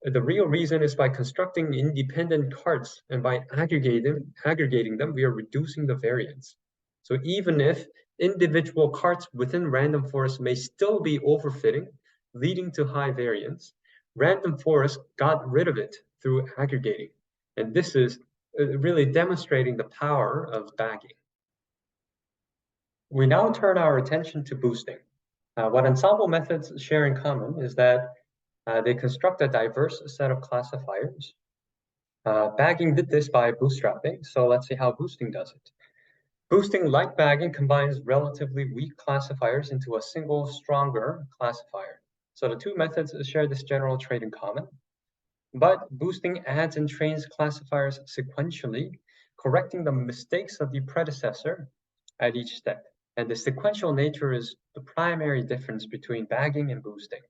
the real reason is by constructing independent carts and by aggregating them, we are reducing the variance. So even if individual carts within random forest may still be overfitting, leading to high variance, random forest got rid of it through aggregating. And this is really demonstrating the power of bagging. We now turn our attention to boosting. What ensemble methods share in common is that they construct a diverse set of classifiers. Bagging did this by bootstrapping, so let's see how boosting does it. Boosting, like bagging, combines relatively weak classifiers into a single, stronger classifier. So the two methods share this general trait in common. But boosting adds and trains classifiers sequentially, correcting the mistakes of the predecessor at each step. And the sequential nature is the primary difference between bagging and boosting.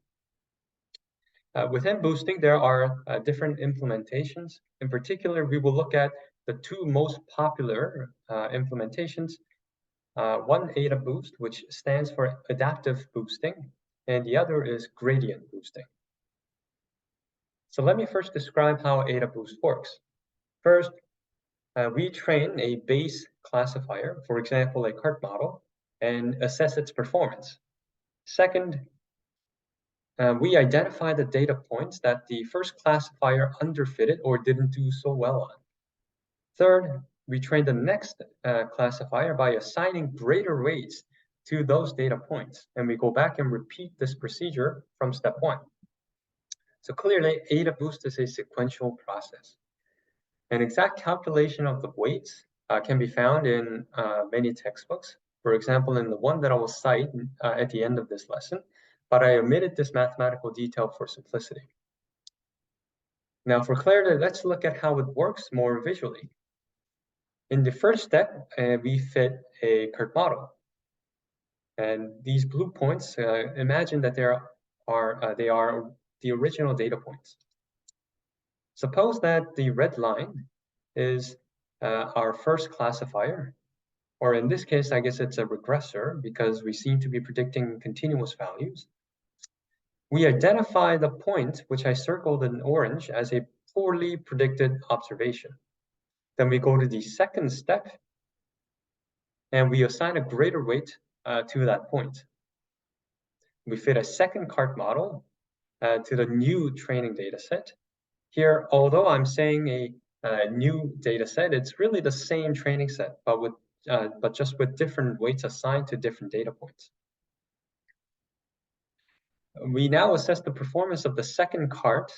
Within boosting, there are different implementations. In particular, we will look at the two most popular implementations. One, Ada Boost, which stands for adaptive boosting, and the other is gradient boosting. So let me first describe how Ada Boost works. First, we train a base classifier, for example, a cart model, and assess its performance. Second, we identify the data points that the first classifier underfitted or didn't do so well on. Third, we train the next classifier by assigning greater weights to those data points. And we go back and repeat this procedure from step 1. So clearly, Ada Boost is a sequential process. An exact calculation of the weights can be found in many textbooks. For example, in the one that I will cite at the end of this lesson, but I omitted this mathematical detail for simplicity. Now, for clarity, let's look at how it works more visually. In the first step, we fit a cart model. And these blue points, imagine that they are the original data points. Suppose that the red line is our first classifier, or in this case, I guess it's a regressor because we seem to be predicting continuous values. We identify the point, which I circled in orange, as a poorly predicted observation. Then we go to the second step, and we assign a greater weight to that point. We fit a second CART model to the new training data set. Here, although I'm saying a new data set, it's really the same training set, but just with different weights assigned to different data points. We now assess the performance of the second CART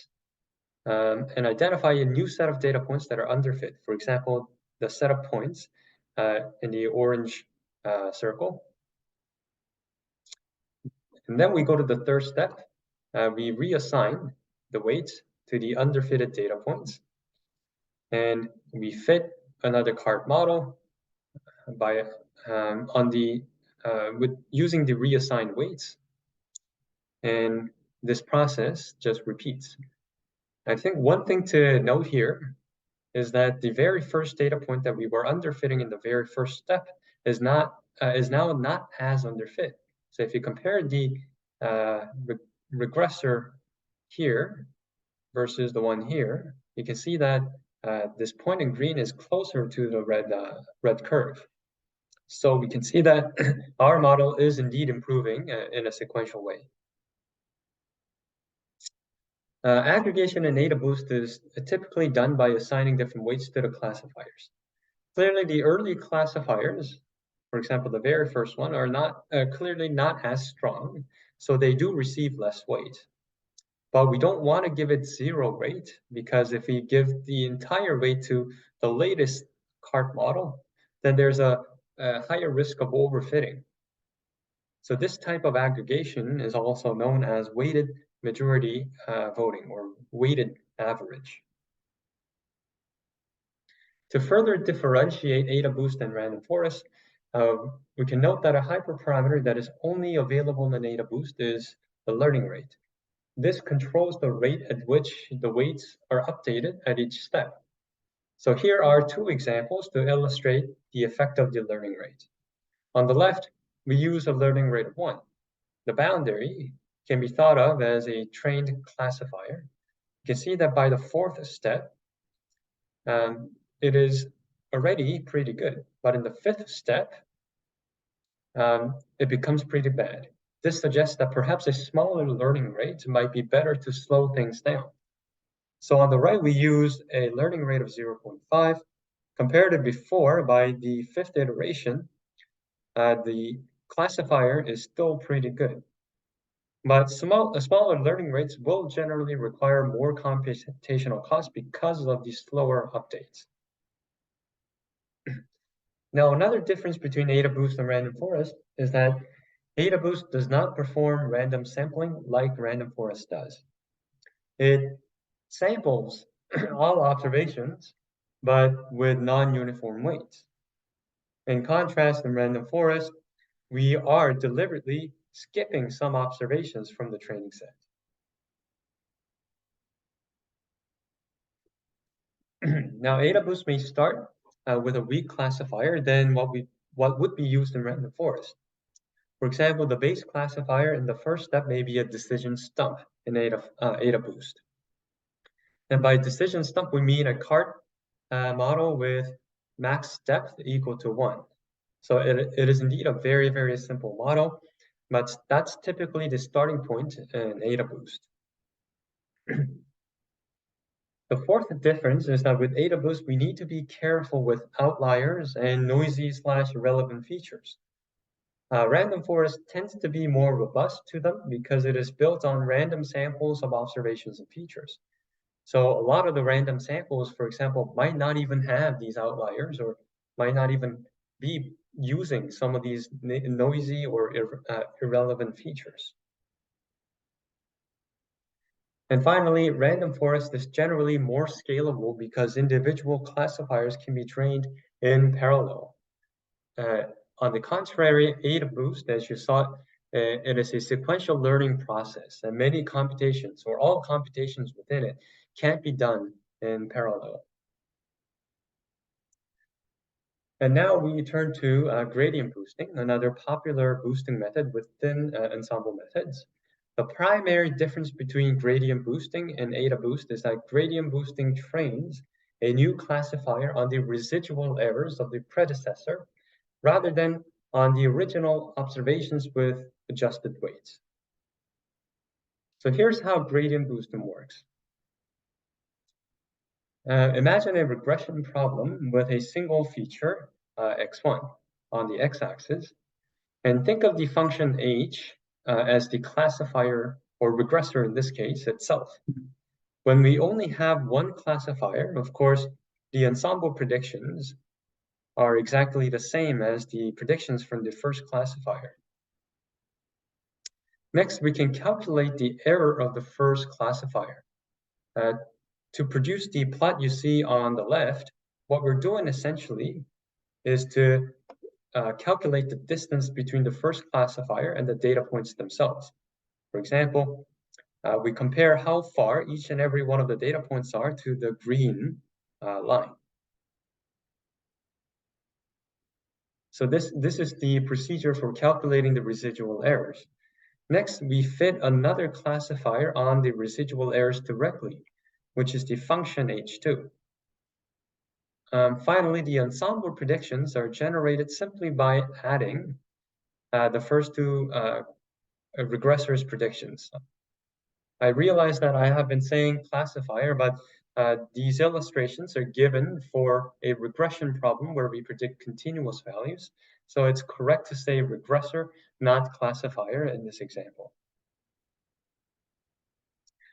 and identify a new set of data points that are underfit. For example, the set of points in the orange circle. And then we go to the third step. We reassign the weights to the underfitted data points. And we fit another CART model by with using the reassigned weights. And this process just repeats. I think one thing to note here is that the very first data point that we were underfitting in the very first step is now not as underfit. So if you compare the regressor here versus the one here, you can see that this point in green is closer to the red curve. So we can see that our model is indeed improving in a sequential way. Aggregation in AdaBoost is typically done by assigning different weights to the classifiers. Clearly, the early classifiers, for example, the very first one, are not clearly not as strong, so they do receive less weight. But we don't want to give it zero weight, because if we give the entire weight to the latest CART model, then there's a higher risk of overfitting. So this type of aggregation is also known as weighted majority voting, or weighted average. To further differentiate AdaBoost and random forest, we can note that a hyperparameter that is only available in AdaBoost is the learning rate. This controls the rate at which the weights are updated at each step. So here are two examples to illustrate the effect of the learning rate. On the left, we use a learning rate of 1. The boundary can be thought of as a trained classifier. You can see that by the fourth step, it is already pretty good. But in the fifth step, it becomes pretty bad. This suggests that perhaps a smaller learning rate might be better to slow things down. So on the right, we used a learning rate of 0.5. Compared to before, by the fifth iteration, the classifier is still pretty good. But smaller learning rates will generally require more computational costs because of the slower updates. Now, another difference between AdaBoost and Random Forest is that AdaBoost does not perform random sampling like Random Forest does. It samples all observations, but with non-uniform weights. In contrast, in Random Forest, we are deliberately skipping some observations from the training set. Now, AdaBoost may start with a weak classifier than what would be used in Random Forest. For example, the base classifier in the first step may be a decision stump in AdaBoost. And by decision stump, we mean a CART model with max depth equal to 1. So it is indeed a very, very simple model, but that's typically the starting point in AdaBoost. The fourth difference is that with AdaBoost, we need to be careful with outliers and noisy/irrelevant features. Random forest tends to be more robust to them because it is built on random samples of observations and features. So a lot of the random samples, for example, might not even have these outliers, or might not even be using some of these noisy or irrelevant features. And finally, random forest is generally more scalable because individual classifiers can be trained in parallel. On the contrary, AdaBoost, as you saw, it is a sequential learning process, and many computations, or all computations within it, can't be done in parallel. And now we turn to gradient boosting, another popular boosting method within ensemble methods. The primary difference between gradient boosting and AdaBoost is that gradient boosting trains a new classifier on the residual errors of the predecessor rather than on the original observations with adjusted weights. So here's how gradient boosting works. Imagine a regression problem with a single feature, x1, on the x-axis, and think of the function h as the classifier or regressor in this case itself. When we only have one classifier, of course, the ensemble predictions are exactly the same as the predictions from the first classifier. Next, we can calculate the error of the first classifier. To produce the plot you see on the left, what we're doing essentially is to calculate the distance between the first classifier and the data points themselves. For example, we compare how far each and every one of the data points are to the green line. So this is the procedure for calculating the residual errors. Next, we fit another classifier on the residual errors directly, which is the function h2. Finally, the ensemble predictions are generated simply by adding the first two regressors' predictions. I realize that I have been saying classifier, but these illustrations are given for a regression problem where we predict continuous values. So it's correct to say regressor, not classifier in this example.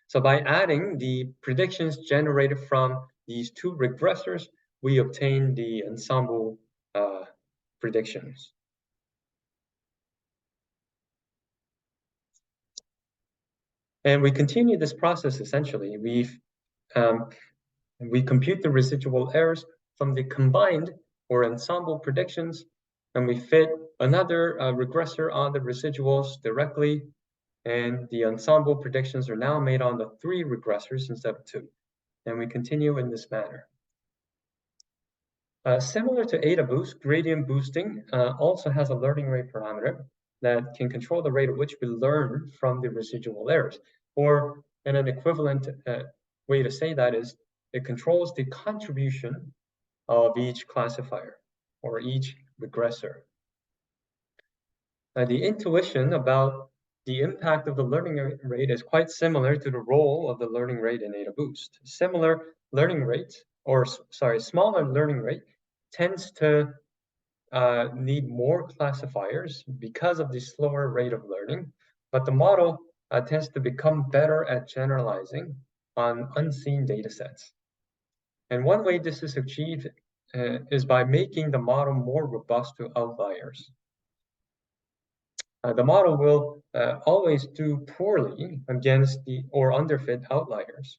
So by adding the predictions generated from these two regressors, we obtain the ensemble predictions. And we continue this process essentially. We compute the residual errors from the combined or ensemble predictions, and we fit another regressor on the residuals directly, and the ensemble predictions are now made on the three regressors instead of two. And we continue in this manner. Similar to ADA boost, gradient boosting also has a learning rate parameter that can control the rate at which we learn from the residual errors. Or in an equivalent way to say that is, it controls the contribution of each classifier or each regressor. The intuition about the impact of the learning rate is quite similar to the role of the learning rate in ADA boost. Smaller learning rate tends to need more classifiers because of the slower rate of learning, but the model tends to become better at generalizing on unseen data sets. And one way this is achieved is by making the model more robust to outliers. The model will always do poorly against the or underfit outliers.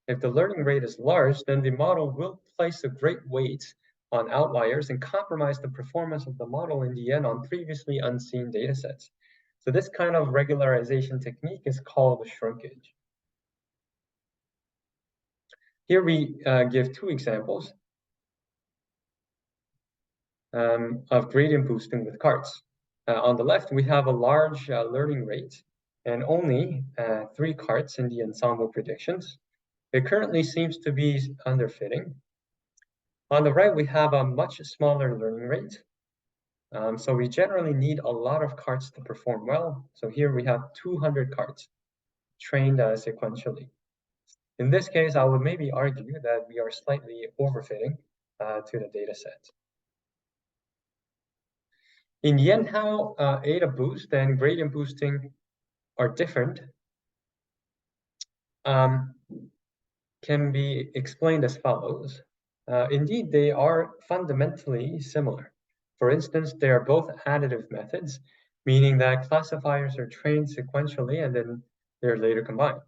If the learning rate is large, then the model will place a great weight on outliers and compromise the performance of the model in the end on previously unseen data sets. So this kind of regularization technique is called shrinkage. Here we give two examples of gradient boosting with carts. On the left, we have a large learning rate and only 3 carts in the ensemble predictions. It currently seems to be underfitting. On the right, we have a much smaller learning rate. So we generally need a lot of carts to perform well. So here we have 200 carts trained sequentially. In this case, I would maybe argue that we are slightly overfitting to the data set. In the end, how ADA boost and gradient boosting are different can be explained as follows. Indeed, they are fundamentally similar. For instance, they are both additive methods, meaning that classifiers are trained sequentially and then they're later combined.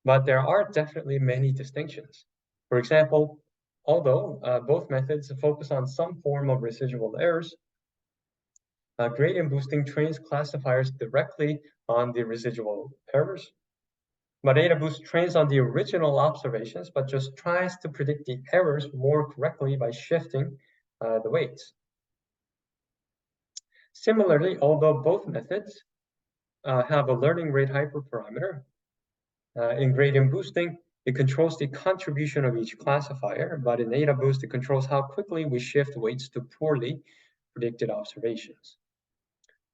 But there are definitely many distinctions. For example, although both methods focus on some form of residual errors, gradient boosting trains classifiers directly on the residual errors. But ADA boost trains on the original observations, but just tries to predict the errors more correctly by shifting the weights. Similarly, although both methods have a learning rate hyperparameter, in gradient boosting, It controls the contribution of each classifier, but in AdaBoost, it controls how quickly we shift weights to poorly predicted observations.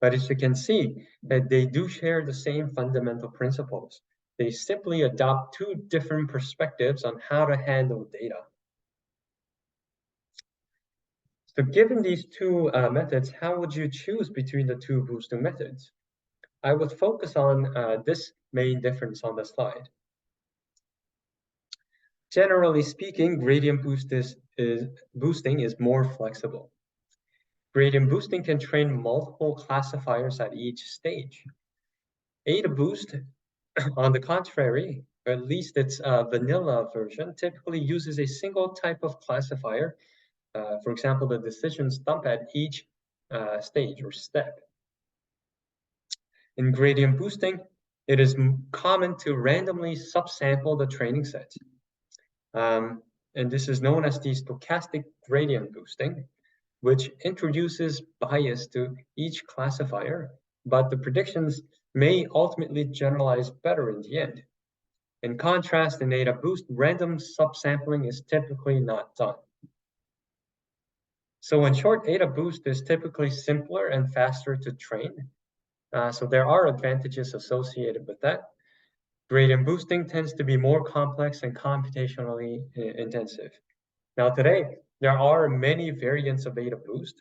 But as you can see, that they do share the same fundamental principles. They simply adopt two different perspectives on how to handle data. So given these two methods, how would you choose between the two boosting methods? I would focus on this main difference on the slide. Generally speaking, gradient boosting is more flexible. Gradient boosting can train multiple classifiers at each stage. AdaBoost, on the contrary, or at least its vanilla version, typically uses a single type of classifier, for example, the decision stump at each stage or step. In gradient boosting, it is common to randomly subsample the training set. And this is known as the stochastic gradient boosting, which introduces bias to each classifier, but the predictions may ultimately generalize better in the end. In contrast, in AdaBoost, random subsampling is typically not done. So in short, AdaBoost is typically simpler and faster to train. So there are advantages associated with that. Gradient boosting tends to be more complex and computationally intensive. Now today, there are many variants of AdaBoost.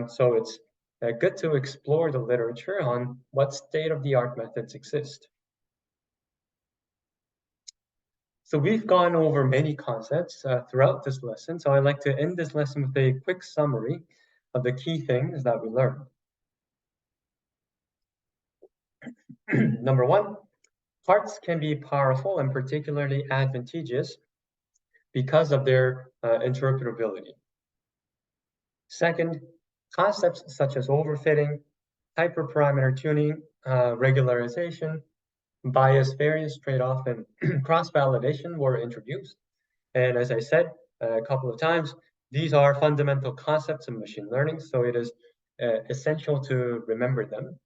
So it's good to explore the literature on what state-of-the-art methods exist. So we've gone over many concepts throughout this lesson. So I'd like to end this lesson with a quick summary of the key things that we learned. Number one, parts can be powerful and particularly advantageous because of their interpretability. Second, concepts such as overfitting, hyperparameter tuning, regularization, bias variance trade-off, and cross-validation were introduced. And as I said a couple of times, these are fundamental concepts in machine learning, so it is essential to remember them.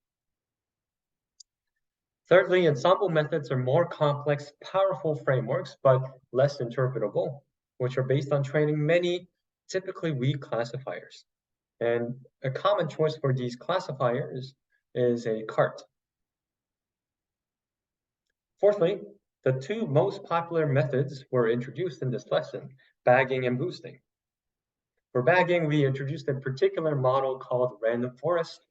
Thirdly, ensemble methods are more complex, powerful frameworks, but less interpretable, which are based on training many typically weak classifiers. And a common choice for these classifiers is a cart. Fourthly, the two most popular methods were introduced in this lesson, bagging and boosting. For bagging, we introduced a particular model called random forest.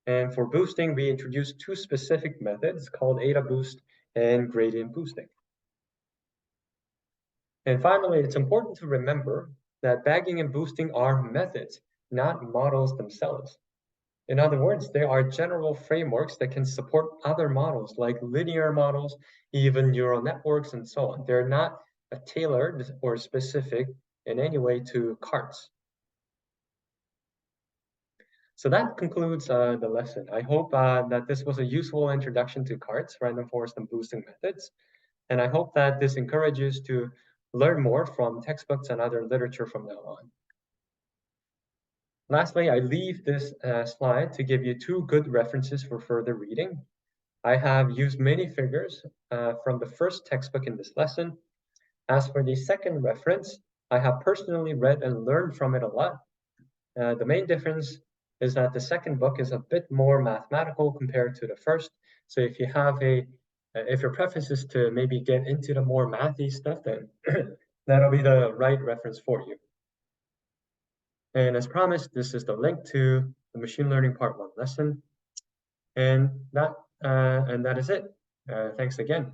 And for boosting, we introduced two specific methods called AdaBoost and gradient boosting. And finally, it's important to remember that bagging and boosting are methods, not models themselves. In other words, there are general frameworks that can support other models like linear models, even neural networks, and so on. They're not tailored or specific in any way to carts. So that concludes the lesson. I hope that this was a useful introduction to carts, random forest, and boosting methods. And I hope that this encourages to learn more from textbooks and other literature from now on. Lastly, I leave this slide to give you two good references for further reading. I have used many figures from the first textbook in this lesson. As for the second reference, I have personally read and learned from it a lot. The main difference is that the second book is a bit more mathematical compared to the first. So if you have if your preference is to maybe get into the more mathy stuff, then that'll be the right reference for you. And as promised, this is the link to the Machine Learning Part 1 lesson. And that is it. Thanks again.